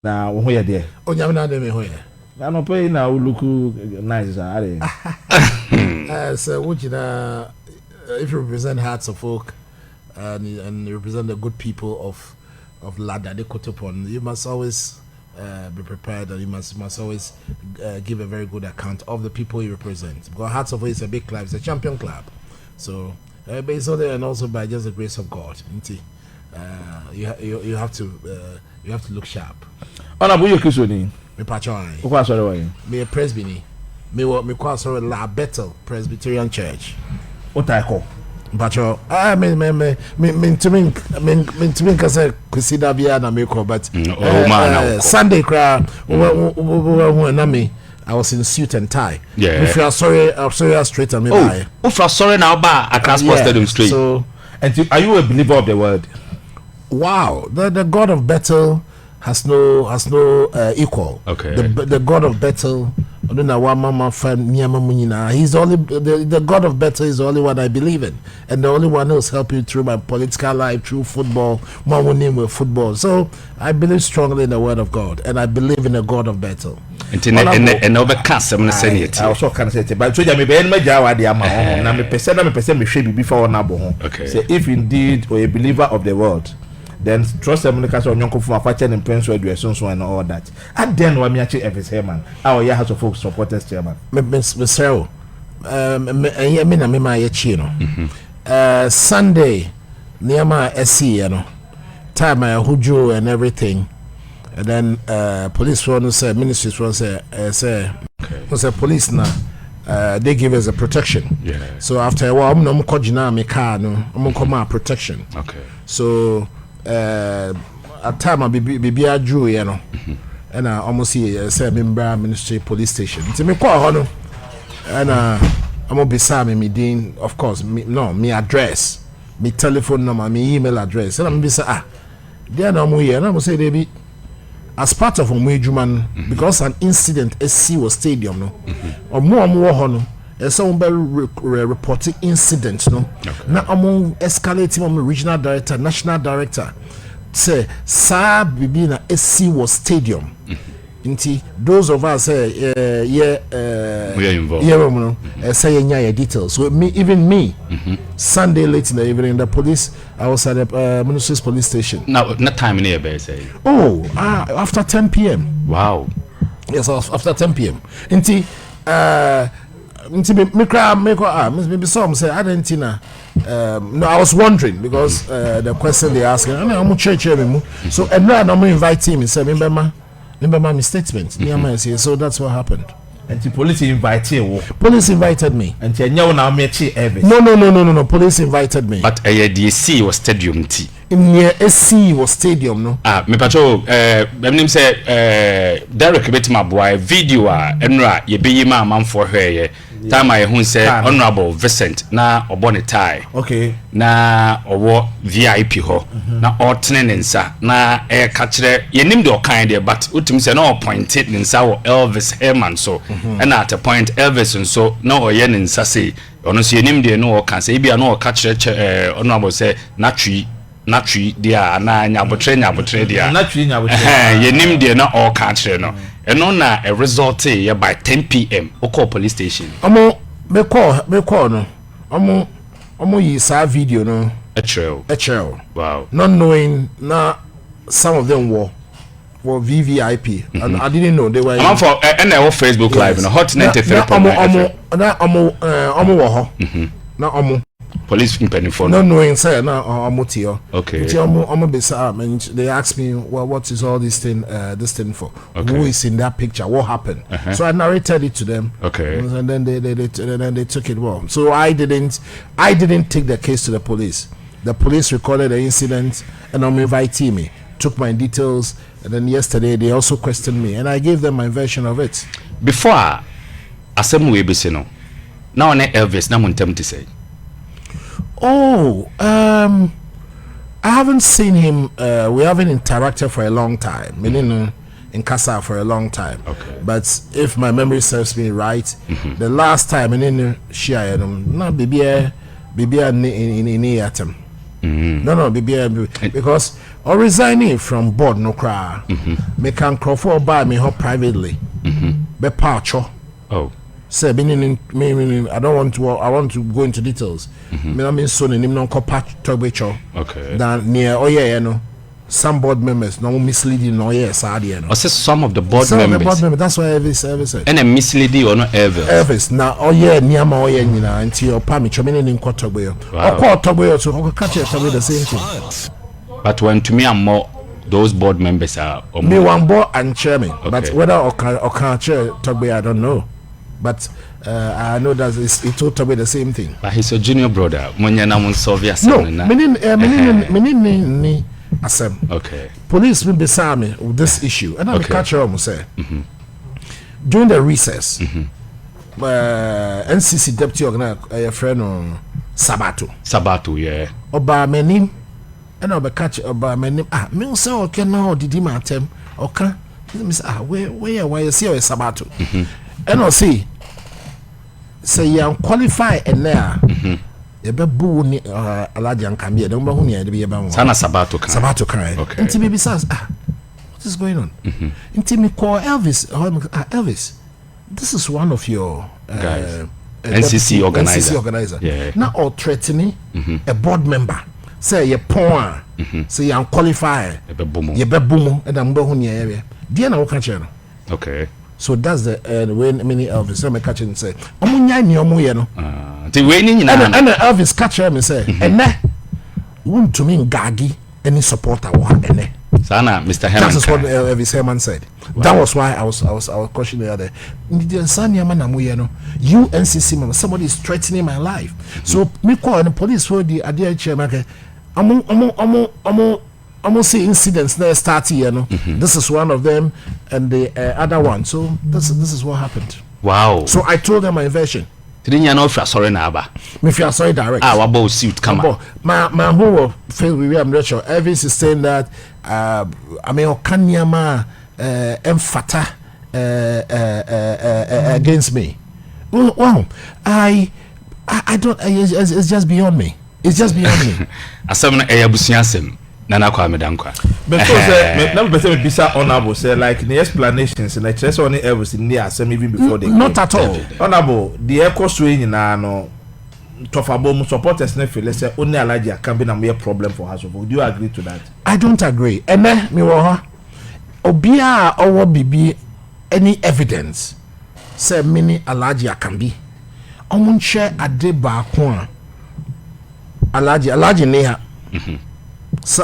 Na wo ye de. Onyame na de me ho ye. Na no pay na look nice are. So what you if you represent Hearts of Oak and you represent the good people of Lada de Kotopon, you must always be prepared, and you must always give a very good account of the people you represent. Because Hearts of Oak is a big club, it's a champion club. So based on it, and also by just the grace of God, you have to look sharp. Honorable Yokisoni. Me patron. Okwa sorry wa. Me a presbytery. Me kwa sorry La Bethel Presbyterian Church. What I call. Patron. Me kase kusida bia na me ko but Sunday cry na me I was in suit and tie. Yeah. If you are sorry, I'm sorry straight and me buy. If you are sorry now ba at Transport Stadium straight. So and are you a believer of the word? Wow, the God of Bethel has no equal. Okay. The God of Bethel, he's the only the God of Bethel is the only one I believe in, and the only one who's helped me through my political life, through football, my name with football. So I believe strongly in the word of God, and I believe in the God of Bethel. And overcast I'm saying it. I also can say it, but so me be me jawa de ama ho na me pese me hwe before na bo ho. Say if indeed or a believer of the world, then trust them because on your for fashion and prince where so and all that. And then when me actually every chairman, our year has of folks supporters chairman. Miss Rao, me na me ma ye chi no. Sunday near my SC, you know, time I hujo and everything. And then police one say, ministries one say police na they give us a protection. Yeah. So after a while, I'm no more me car no, I'm come protection. Okay. So at time I be a Jew, you know, and I almost see say member ministry police station. It's me call hono, and I'm gonna be me dean, of course, me address, me telephone number, me email address, and I'm be say they no more here, and I'm say they be as part of Omwejuman because an incident SC was stadium no, or more hono. Some very reporting incident no. Now among escalating on regional director, national director, say sa bibi na SC was stadium. Inti those of us we are involved. Say your details. So even me, Sunday late in the evening, the police, I was at the Ministry's police station. Now, not time in here, say. Oh, after 10 p.m. Wow. Yes, after 10 p.m. Inti maybe some say I didn't know. No, I was wondering because the question they asked, I'm church so and now I'm inviting him and say remember my statement. So that's what happened. And the police invited you. Police invited me. And you now meet every. No. Police invited me. But DSC was stadium T. Near SC was stadium no. Me patrol my name say Derek bit my boy video enra ye be ma man for her time I who say honorable Vincent na Odotei. Okay. Na owo VIP ho na otene nsa na ka kire ye nim de okan de but utim say na appointed nsa wo Elvis Herman so and at a point Elvis so na oye nsa say ono so ye nim de no okan say bia na ka kire honorable say natri dia na nyabotre dia natri ye nim de na all ka kire no eno na a result ye by 10 p.m. Oko police station me call no omo yi sa video no a trail wow not knowing na some of them were VVIP and I didn't know they were I'm for and our Facebook live no hot 93.9 na omo police in for not knowing say na omotio okay omo be say they asked me what is all this thing for who is in that picture what happened so I narrated it to them and then they took it well so I didn't take the case to the police recorded the incident and invited me took my details and then yesterday they also questioned me and I gave them my version of it before asem we be say no now na Elvis na montem to say I haven't seen him. We haven't interacted for a long time. Meaning in Casa for a long time. Okay. But if my memory serves me right, the last time in Shia, no, baby, in atom. No, baby, because or resigning from board no cry. Me can crawl for buy me her privately. Be pacho. Oh. Say meaning I don't want to. I want to go into details. Me I mean son him non ko patch togbecho. Okay. Then near you know. Some board members no misleading no yes idea no. I said some of the board some members. Of the board members. That's why Elvis said. And a misleading or not Elvis now near my nyina until pami chomene ni nkotogbe. Okotogbe so catch it the same thing. But when to me I'm more those board members are me one board and chairman. Okay. But whether or can chair Togbe I don't know. But I know that it totally the same thing. But he's a junior brother. No, meaning asem. Okay. Police will be me with this issue, and I'm catch her say during the recess. NCC deputy organizer, friend on Sabato, yeah. Oba menim, and I'll be catch Oba menim. Me say okay now did him atem. Okay, miss where you see Sabato, and I'll see. Say you qualify and there. Ebe bu ni alaji ankambia de mba huni ebe ba sana Sabato kan okay. Inti baby says what is going on? Inti me call Elvis. Elvis, this is one of your NCC organizer. Yeah. Now or threatening a board member. Say you poor. Say you qualify. Ebe bumo. Ye be bumo and mba huni ebe. Dia na wo kan che no. Okay. So that's the when many Elvis so me catch and say omunya ni omuye no. The way ni na and Elvis catch him say ene want to mean gagi any supporter wa ene. Sana Mr. Herman. That is what Elvis Herman said. Wow. That was why I was questioning the other. You NCC member, somebody is threatening my life. So me call the police for the idea chairman. I'm see incidents there starting, you know. This is one of them, and the other one. So this is what happened. Wow. So I told them my version. Didn't you know if you're sorry now? Me if you're sorry direct. What about suit? Come on. My whole face with I'm not sure. Elvis is saying that I mean Okanyama emphata against me. Well, I don't. It's just beyond me. It's just beyond me. Asam na eyabusiasem. Nana kwa medankwa. But so say na be say bisa honorable say like the explanations and like just only everything near asem even before they not at all. Honorable the echo swing na no tofabo supporters na feel say only allergy can be na more problem for us. Do you agree to that? I don't agree. Ene me wo ha obia owo bibi any evidence say many allergy can be. Omun share ade ba ko a allergy ne ha.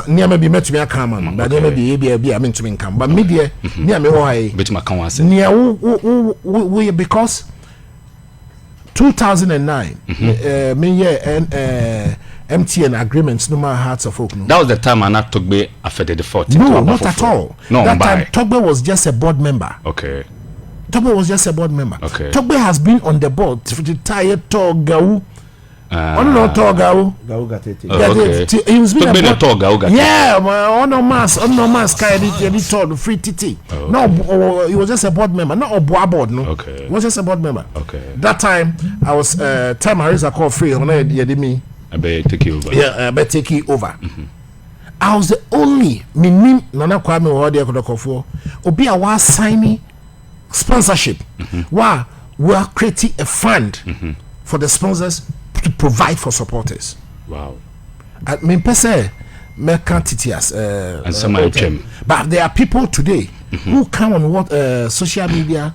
Near maybe met me a common, but there may be I mean to income. But media near me why bet my can near we because 2009 me and MTN agreements no matter hearts of folk. That was the time I not Togbe affected the 40. No, not at all. No, that time Togbe was just a board member. Okay. Togbe was just a board member. Okay. Togbe has been on the board for the entire Togau. On no Togau. He was been a Togau. Yeah, on no mass kind of told free TT. No, he was just a board member, not a board. No, okay. He was just a board member. Okay. That time I was time Harisa called free on me. I better take you over. Yeah, I better take you over. I was the only minim Nana Kwame Wadi Kodokofo. Obi a was signing sponsorship. Wow, we are creating a fund for the sponsors to provide for supporters. Wow. I mean, per se, mercantitias. And some but there are people today who come on what social media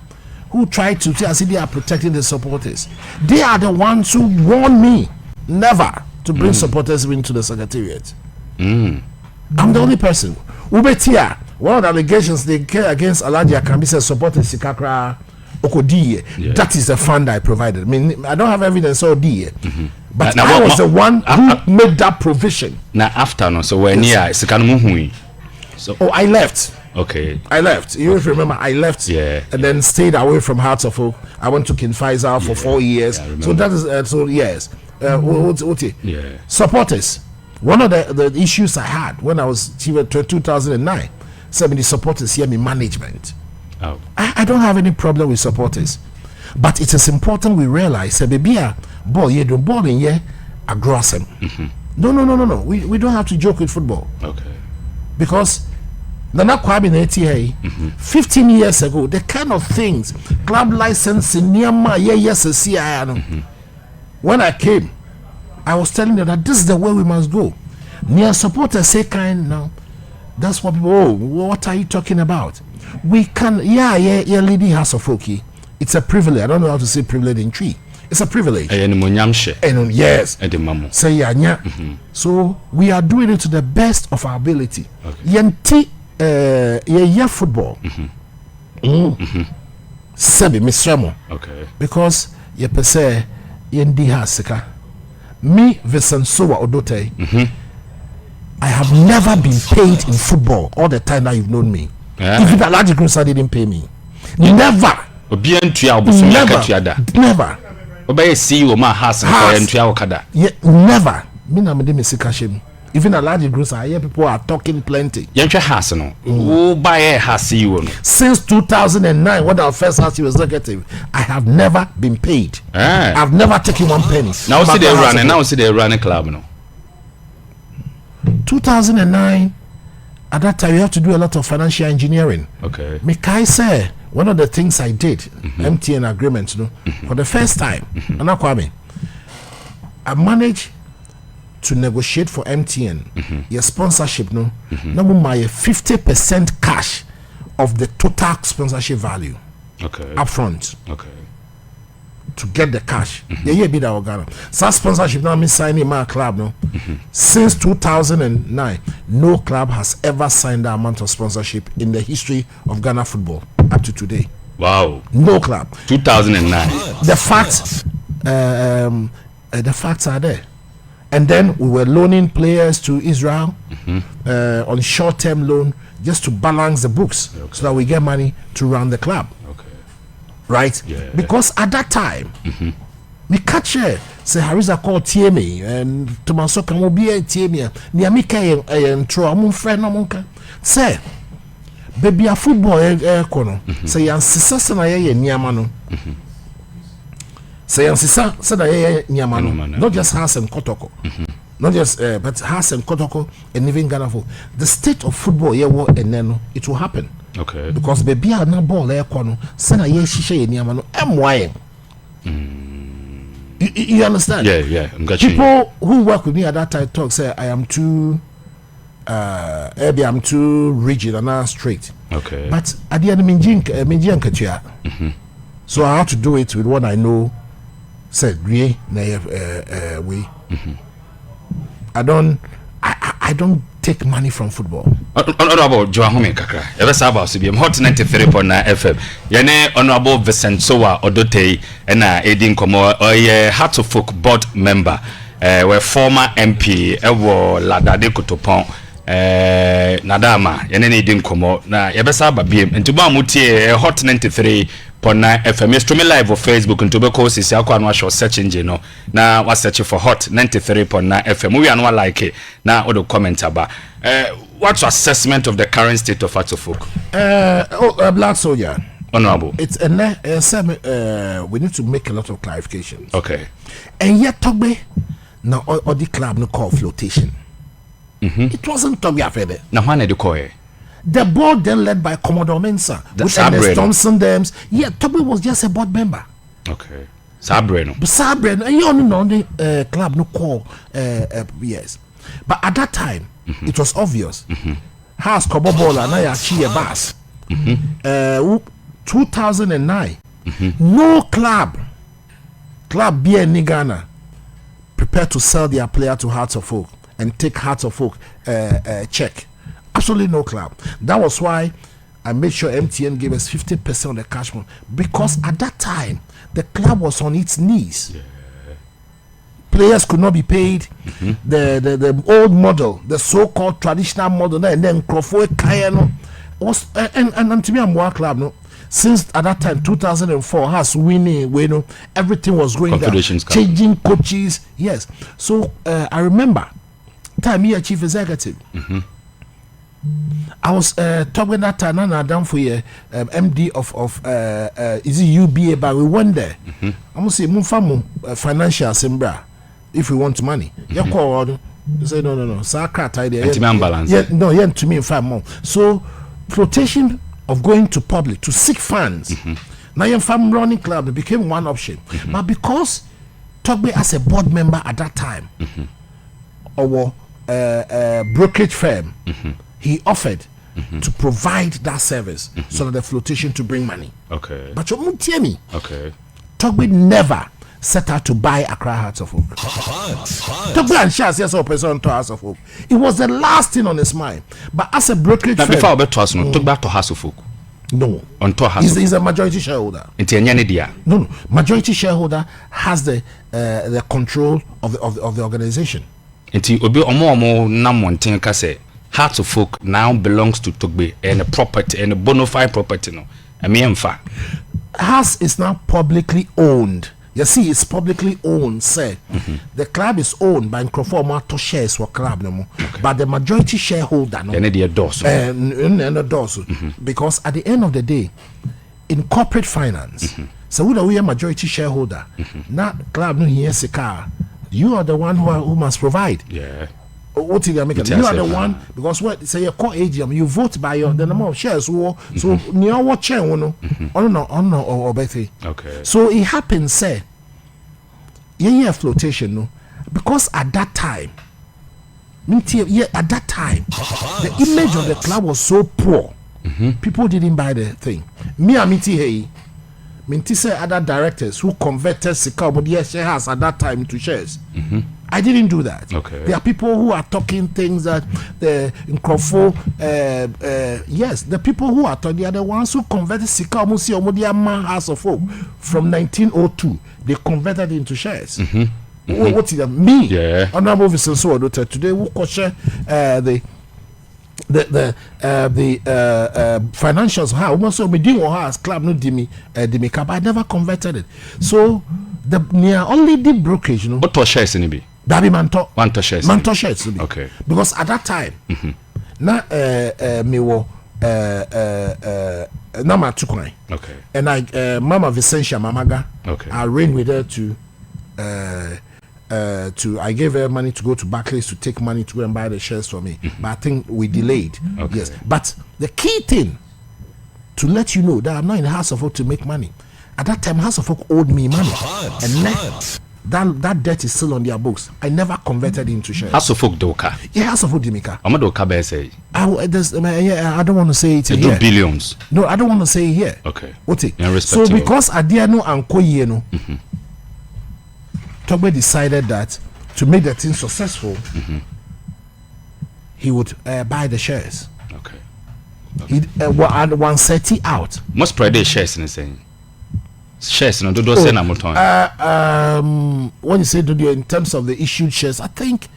who try to say as if they are protecting the supporters. They are the ones who warn me never to bring supporters into the secretariat. I'm the only person. Ubetia, one of the allegations they care against Aladia can be said supporting Sikakra Okodiye. Yeah. That is the fund I provided. I mean, I don't have evidence or D. But now, I was the one who made that provision. Now after no, so when so I left. Okay. I left. You remember I left. Yeah. And then stayed away from Hearts of Oak. I went to King Faisal for 4 years. So that is so yes. Yeah. Supporters. One of the issues I had when I was 2009, 70 supporters here, me management. Oh. I don't have any problem with supporters, but it is important we realize that baby ball you do ball in here aggressive. No. We don't have to joke with football. Okay. because Nana Kwame Neti 15 years ago, the kind of things club licensing near my yes, when I came, I was telling them that this is the way we must go. Near supporters say kind now. That's what people. Oh, what are you talking about? We can, yeah, lady has a folky. It's a privilege. I don't know how to say privilege in tree. It's a privilege. And yes. Say yeah. So we are doing it to the best of our ability. Yenti, football. Sebi Misramo. Okay. Because ye per se yendi hasika. Me Vincent Odotei. I have never been paid in football all the time that you've known me. Even the large groups didn't pay me. Never. Never. Never. Me na me de me sikashim. Even a large groups, I hear people are talking plenty. Since 2009, when our first house executive, I have never been paid. I've never taken 1 penny. Now see they run a club no. 2009, at that time you have to do a lot of financial engineering. Okay. Mikai say one of the things I did, MTN agreement, for the first time, I managed to negotiate for MTN your sponsorship now my 50% cash of the total sponsorship value. Okay. Upfront. Okay. To get the cash. Yeah, be that Ghana. So sponsorship now me signing my club now. Since 2009, no club has ever signed that amount of sponsorship in the history of Ghana football up to today. Wow. No club. 2009. The facts are there. And then we were loaning players to Israel on short-term loan just to balance the books so that we get money to run the club. Right? Yeah. Because at that time, me catch say Harisa called TMA and Tomaso can be a TMA. Near me and throw a friend no say baby a football corner. Say yan sisa na ye niamano. Say yan sisa said I niamano. Not just Has and Kotoko. Not just but Has and Kotoko and even Ghana for the state of football and then it will happen. Okay. Because baby are not ball kono sena ye shisha niama no MY. You understand? Yeah, I'm got you. People who work with me at that time talk say I am too I'm too rigid and not straight. Okay. But at the end minjin so I have to do it with what I know said we I don't take money from football. Honorable Joahome Kakra, ever Saba CBM Hot 93.9 FM. Yene Honorable Vincent Odotei and Edin Komo, Heart of Folk board member, were former MP, Ewo Ladade Kotopon, Nadama, Yene Edin Komo, na Yabesaba BM, and Tuba Muti, Hot 93.9 FM. Yes, to me live on Facebook and Tobacco is Yakwan show search engine. Now was searching for Hot 93.9 FM. We are not like it. Now all the comment about what's your assessment of the current state of Atofuk? Black soldier. Honorable. It's we need to make a lot of clarifications. Okay. And yet Togbe now or the club no call flotation. It wasn't Togbe affair. Now when did you call it? The board then led by Commodore Mensa with Ernest Thompson Dems. Yeah, Togbe was just a board member. Okay. Sabreno. And you only know the club no call yes. But at that time, it was obvious. Has Kobobola and I achieve a bus. 2009, no club B in Ghana prepared to sell their player to Hearts of Oak and take Hearts of Oak check. Absolutely no club. That was why I made sure MTN gave us 50% of the cash money, because at that time the club was on its knees. Players could not be paid. The old model, the so-called traditional model, and then Crawford Kayano was and to me I'm one club no. Since at that time 2004 has winning, everything was going down, changing coaches. Yes, so I remember time here chief executive. I was talking that time and I done for MD of is it UBA, but we went there. I'm gonna say Mufamu financial sembra if we want money. You call You say no. Sacred idea. Balance. Yeah, to me, in fact, more. So, flotation of going to public to seek funds. Now, your farm running club became one option, but because Togbe as a board member at that time, our brokerage firm, he offered to provide that service so that the flotation to bring money. Okay. But you tell me, okay, Togbe never set out to buy Accra Hearts of Hope. Togbe and Shas, yes, or person to Hearts of Hope. It was the last thing on his mind. But as a brokerage firm, before we to us, no, Togbe to Hearts of Hope. No, he's a majority shareholder. No, majority shareholder has the control of the organization. Hearts of Folk now belongs to Togbe and a property and a bona fide property. No, Hearts is now publicly owned. You see, it's publicly owned. Say the club is owned by Nkrofo to shares for club no more, but the majority shareholder no. Because at the end of the day, in corporate finance, so we are majority shareholder. Not club no here car. You are the one who must provide. Yeah. What you make? You are the one because what say your core AGM, you vote by the number of shares. So near what chair no, or better. Okay. So it happens, say, yeah, flotation no, because at that time, the image of the club was so poor. People didn't buy the thing. Minti say other directors who converted Sika shares at that time to shares. I didn't do that. Okay. There are people who are talking things that the Nkrofo, yes, the people who are talking, they are the ones who converted Sika Omudia House of Hope from 1902. They converted into shares. What is that? Me, yeah. Honorable Vincent Odotei, today we question the financials. How almost so me doing or has club no dimi but I never converted it. So the near only did brokerage, you know. What shares in it? That be Manto shares. Manto shares. Okay. Because at that time, na me wo Nama Tukoi. Okay. And I Mama Vicentia Mamaga. Okay. I ran with her to I gave her money to go to Barclays to take money to go and buy the shares for me. But I think we delayed. Okay. Yes. But the key thing to let you know that I'm not in the House of Folk to make money. At that time, House of Folk owed me money. That debt is still on their books. I never converted into shares. House of Folk Doka. Yeah, House of Folk Dimika. Amadoka Bese. I don't want to say it here. Billions. No, I don't want to say it here. Okay. What it? So because Adiano and Koyeno, Togbe decided that to make the thing successful, he would buy the shares. Okay. He and 130 out. Most pride shares in the same. Shares no do say na moton. When you say do in terms of the issued shares, I think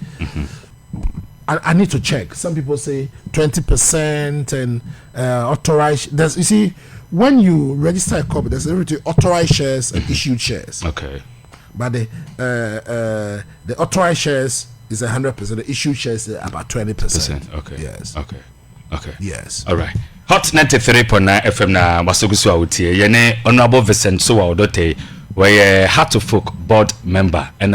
I need to check. Some people say 20% and authorized. There's, you see, when you register a company, there's everything authorized shares and issued shares. Okay. But the authorized shares is 100%. The issued shares is about 20%. Okay. Yes. Okay. Yes. All right. Hot 93.9 FM na Wasugusu Autie. Yene Honorable Vincent Odotei, where Heart of Folk board member and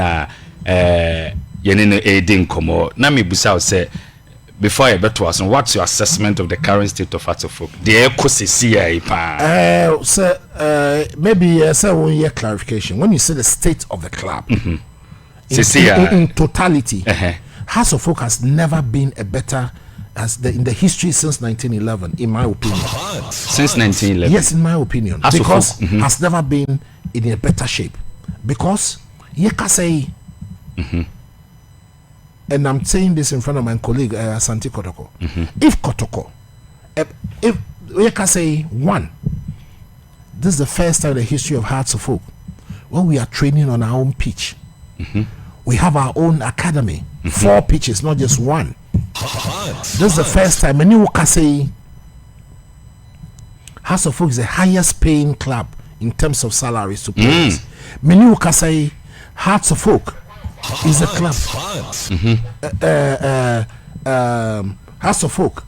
yene no aiding komo. Na mi busa say before I bet to us, what's your assessment of the current state of Heart of Folk? The ecosystem pa. So maybe say 1 year clarification. When you say the state of the club, in totality, Heart of Folk has never been a better in the history since 1911, in my opinion. Since 1911? Yes, in my opinion. Because has never been in a better shape. Because you can say, and I'm saying this in front of my colleague Santi Kotoko. If Kotoko, if you can say this is the first time in the history of Hearts of Folk when we are training on our own pitch. We have our own academy, 4 pitches, not just one. This is the first time many can say House of Folk is the highest paying club in terms of salaries to players. Many can say Hearts of Folk is a club. House of Folk,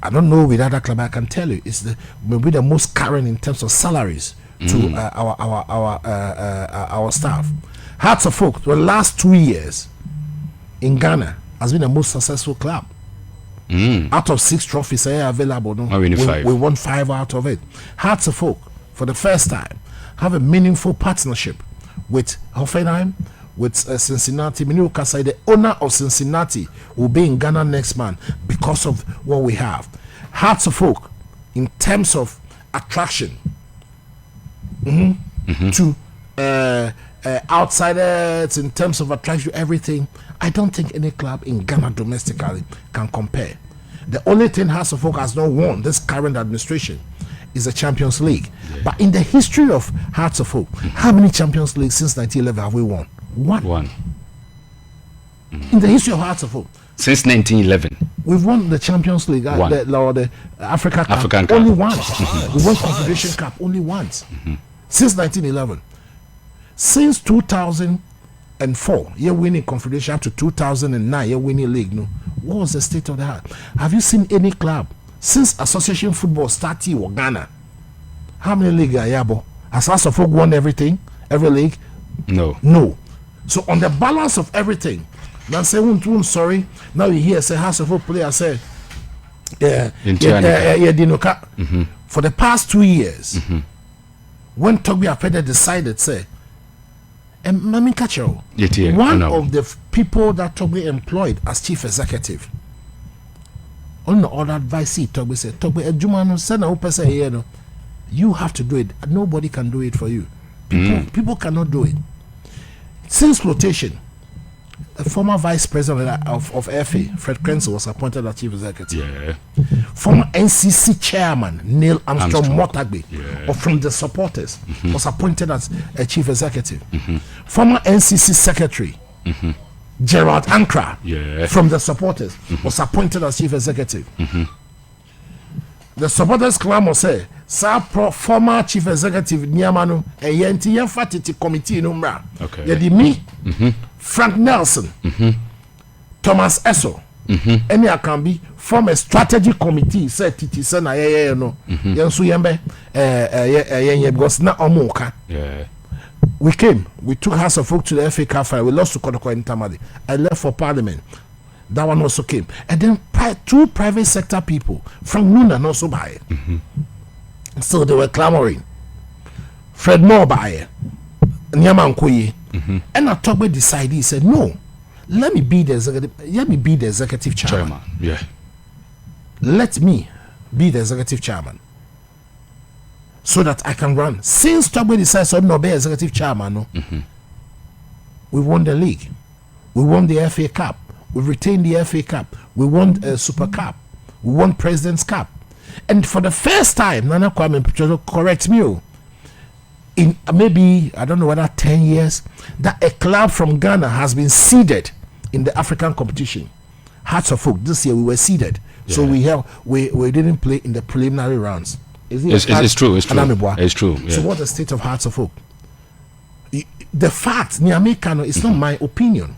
I don't know with other club, I can tell you it's maybe the most current in terms of salaries to our staff. Hearts of Folk, the last 2 years, in Ghana has been the most successful club. Out of 6 trophies available, we won 5 out of it. Hearts of Oak, for the first time, have a meaningful partnership with Hoffenheim, with Cincinnati. Minukasa, the owner of Cincinnati, will be in Ghana next month because of what we have. Hearts of Oak, in terms of attraction to outsiders, in terms of attraction to everything, I don't think any club in Ghana domestically can compare. The only thing Hearts of Oak has not won this current administration is the Champions League. But in the history of Hearts of Oak, how many Champions Leagues since 1911 have we won? One. In the history of Hearts of Oak. Since 1911. We've won the Champions League, the African Cup, only once. We won Confederation Cup only once. Since 1911. Since 2004, you're winning Confederation, up to 2009, you're winning league. No, what was the state of the art? Have you seen any club since association football started in Ghana? How many leagues are you? Has Hearts of Oak won everything, every league? No. So on the balance of everything, now say sorry. Now you hear say Hearts of Oak player say, Dinoka. For the past 2 years, when Togbi Apede decided, say, Mami Kacho, one of the people that Togbi employed as chief executive, on the other advice, Togbi said, Togbi, Ejumano, send a open say, you have to do it. Nobody can do it for you. People cannot do it. Since flotation, the former vice president of FA, Fred Krenzel, was appointed as chief executive. Former NCC chairman, Neil Armstrong Motagbe, or from the supporters, was appointed as a chief executive. Former NCC secretary, Gerald Ankra, from the supporters, was appointed as chief executive. The supporters clamor say, former chief executive Niamano, a Yenti Fatity committee number. Me, Frank Nelson, Thomas Esso, any can be from a strategy committee, said Titi Sana, Yansu Yembe, because now Omoka. We came, we took House of Oak to the FA Cup final, we lost to Kodoko and Tamale. I left for Parliament. That one also came. And then 2 private sector people from Noonan also buy it. So they were clamoring. Fred Moore buy it. Nyaman Koye. And Atogbe decided, he said, no, let me be the executive chairman. Let me be the executive chairman, so that I can run. Since Togbe decided to not be executive chairman, we won the league. We won the FA Cup. We retained the FA Cup. We won Super Cup. We won President's Cup. And for the first time, Nana Kwame Petrozo, correct me, in maybe, I don't know whether 10 years, that a club from Ghana has been seeded in the African competition. Hearts of Oak, this year we were seeded. So we didn't play in the preliminary rounds. It's true. It's true. So what's the state of Hearts of Oak? The fact, Niamey Kano, it's not my opinion.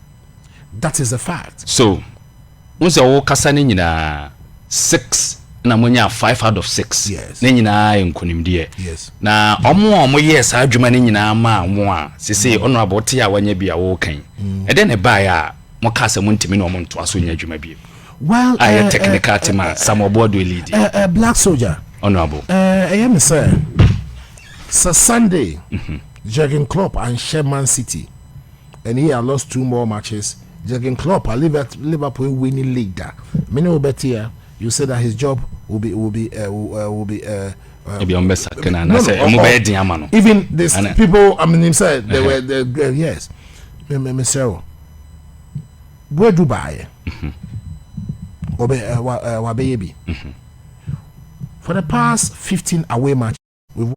That is a fact. So, once you kasa ni nyina 6 na monya 5 out of 6. Yes. Na nyina enkonimdie. Yes. Na omo yes adwuma ni nyina ma mo a sese honorable te a wanya bia wo kan. E den e ba ya mo kasa mo ntimi na omo nto aso nya adwuma bia. Well, I technical team Samobodo lead. Black Soldier. Honorable. I am sir. So Sunday, Jurgen Klopp and Sherman City, and he had lost 2 more matches. Jurgen Klopp, Liverpool winning league. Many will bet here. You said that his job will be even this people. I mean, he said they were yes. Mr. Where Dubai? For the past 15 away matches, we've